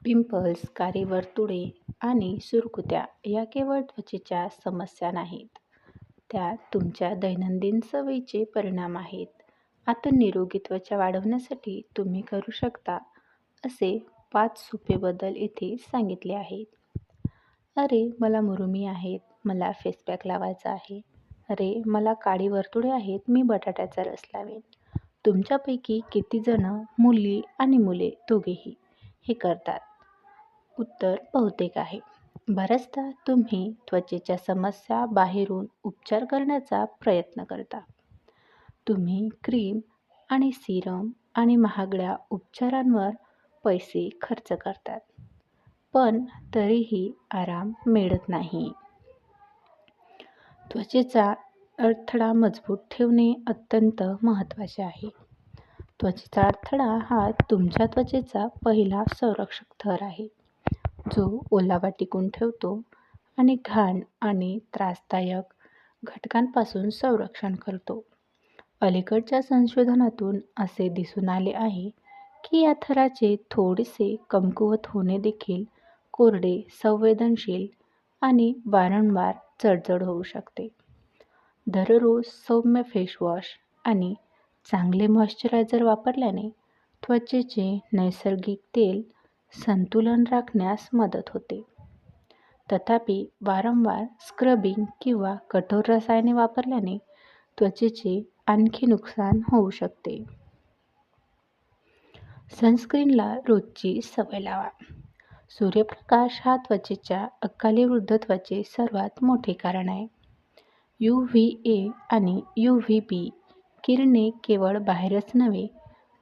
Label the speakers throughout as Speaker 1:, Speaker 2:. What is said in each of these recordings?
Speaker 1: Pimples, काळी वर्तुळे आणि सुरकुत्या या केवळ त्वचेच्या समस्या नाहीत. त्या तुमच्या दैनंदिन सवयीचे परिणाम आहेत. आता निरोगी त्वचा वाढवण्यासाठी तुम्ही करू शकता असे 5 सोपे बदल इथे सांगितले आहेत. अरे, मला मुरुमी आहेत, मला फेस पॅक लावायचा आहे. अरे, मला काळी वर्तुळे आहेत, मी बटाट्याचा रस लावेन. तुमच्यापैकी किती जण, मुली आणि मुले दोघेही, हे करतात? उत्तर बहुतेक आहे. बऱ्याचदा तुम्ही त्वचेच्या समस्या बाहेरून उपचार करण्याचा प्रयत्न करता. तुम्ही क्रीम आणि सीरम आणि महागड्या उपचारांवर पैसे खर्च करतात, पण तरीही आराम मिळत नाही. त्वचेचा अडथळा मजबूत ठेवणे अत्यंत महत्त्वाचे आहे. त्वचेचा अडथळा हा तुमच्या त्वचेचा पहिला संरक्षक थर आहे, जो ओलावा टिकवून ठेवतो आणि घाण आणि त्रासदायक घटकांपासून संरक्षण करतो. अलीकडच्या संशोधनातून असे दिसून आले आहे की या थराचे थोडेसे कमकुवत होणे देखील कोरडे, संवेदनशील आणि वारंवार जळजळ होऊ शकते. दररोज सौम्य फेसवॉश आणि चांगले मॉइश्चरायझर वापरल्याने त्वचेचे नैसर्गिक तेल संतुलन राखण्यास मदत होते. तथापि, वारंवार स्क्रबिंग किंवा कठोर रसायने वापरल्याने त्वचेचे आणखी नुकसान होऊ शकते. सनस्क्रीनला रोजची सवय लावा. सूर्यप्रकाश हा त्वचेच्या अकाली वृद्धत्वाचे सर्वात मोठे कारण आहे. UVA आणि UVB किरणे केवळ बाहेरच नव्हे,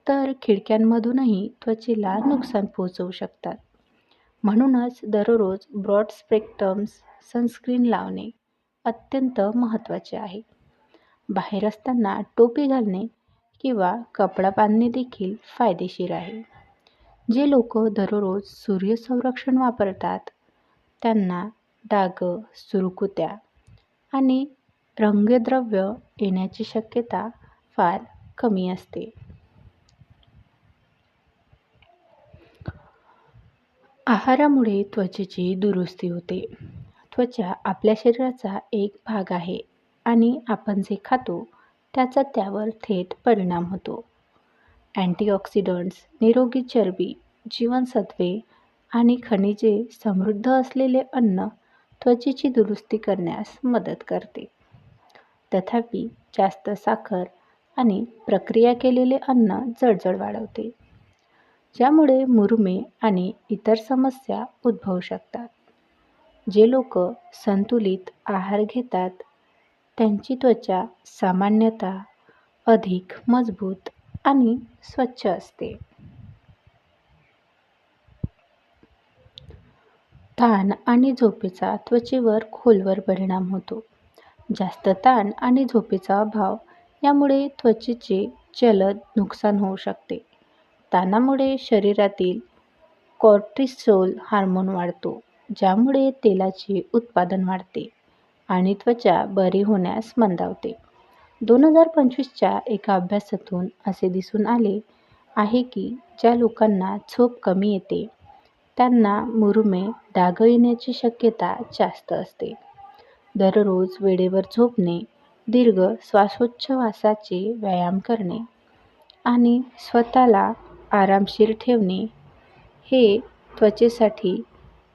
Speaker 1: तर खिडक्यांमधूनही त्वचेला नुकसान पोहोचवू शकतात. म्हणूनच दररोज ब्रॉड स्पेक्ट्रम सनस्क्रीन लावणे अत्यंत महत्त्वाचे आहे. बाहेर असताना टोपी घालणे किंवा कपडा बांधणे देखील फायदेशीर आहे. जे लोक दररोज सूर्यसंरक्षण वापरतात, त्यांना डाग, सुरकुत्या आणि रंगद्रव्य येण्याची शक्यता फार कमी असते. आहारामुळे त्वचेची दुरुस्ती होते. त्वचा आपल्या शरीराचा एक भाग आहे आणि आपण जे खातो त्याचा त्यावर थेट परिणाम होतो. अँटीऑक्सिडंट्स, निरोगी चरबी, जीवनसत्त्वे आणि खनिजे समृद्ध असलेले अन्न त्वचेची दुरुस्ती करण्यास मदत करते. तथापि, जास्त साखर आणि प्रक्रिया केलेले अन्न जळजळ वाढवते, ज्यामुळे मुरुमे आणि इतर समस्या उद्भवू शकतात. जे लोक संतुलित आहार घेतात, त्यांची त्वचा सामान्यतः अधिक मजबूत आणि स्वच्छ असते. ताण आणि झोपेचा त्वचेवर खोलवर परिणाम होतो. जास्त ताण आणि झोपेचा अभाव यामुळे त्वचेचे जलद नुकसान होऊ शकते. ताणामुळे शरीरातील कॉर्टिसोल हार्मोन वाढतो, ज्यामुळे तेलाचे उत्पादन वाढते आणि त्वचा बरी होण्यास मंदावते. 2025च्या एका अभ्यासातून असे दिसून आले आहे की ज्या लोकांना झोप कमी येते, त्यांना मुरुमे, डाग येण्याची शक्यता जास्त असते. दररोज वेळेवर झोपणे, दीर्घ श्वासोच्छवासाचे व्यायाम करणे आणि स्वतःला आरामशीर ठेवणे हे त्वचेसाठी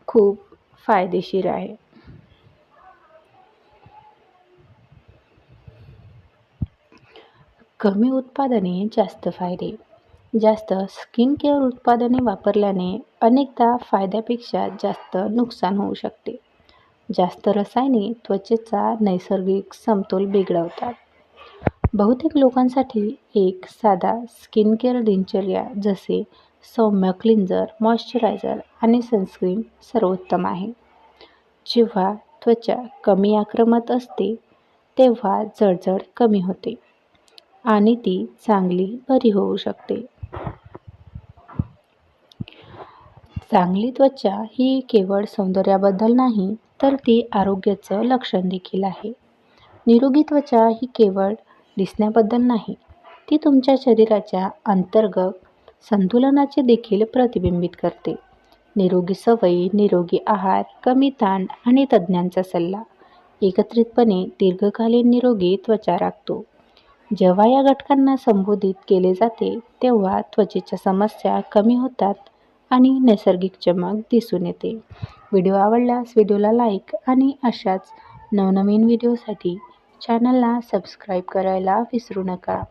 Speaker 1: खूप फायदेशीर आहे. कमी उत्पादने, जास्त फायदे. जास्त स्किन केअर उत्पादने वापरल्याने अनेकदा फायद्यापेक्षा जास्त नुकसान होऊ शकते. जास्त रसायने त्वचेचा नैसर्गिक समतोल बिघडवतात. बहुतेक लोकांसाठी एक साधा स्किन केअर दिनचर्या जसे सौम्य क्लिन्झर, मॉइश्चरायझर आणि सनस्क्रीन सर्वोत्तम आहे. जेव्हा त्वचा कमी आक्रमक असते, तेव्हा जळजळ कमी होते आणि ती चांगली बरी होऊ शकते. चांगली त्वचा ही केवळ सौंदर्याबद्दल नाही, तर ती आरोग्याचं लक्षण देखील आहे. निरोगी त्वचा ही केवळ दिसण्याबद्दल नाही, ती तुमच्या शरीराच्या अंतर्गत संतुलनाचे देखील प्रतिबिंबित करते. निरोगी सवयी, निरोगी आहार, कमी ताण आणि तज्ज्ञांचा सल्ला एकत्रितपणे दीर्घकालीन निरोगी त्वचा राखतो. जेव्हा या घटकांना संबोधित केले जाते तेव्हा त्वचेच्या समस्या कमी होतात आणि नैसर्गिक चमक दिसून येते. व्हिडिओ आवडल्यास व्हिडिओला लाईक आणि अशाच नवनवीन व्हिडिओसाठी चॅनलला सबस्क्राईब करायला विसरू नका.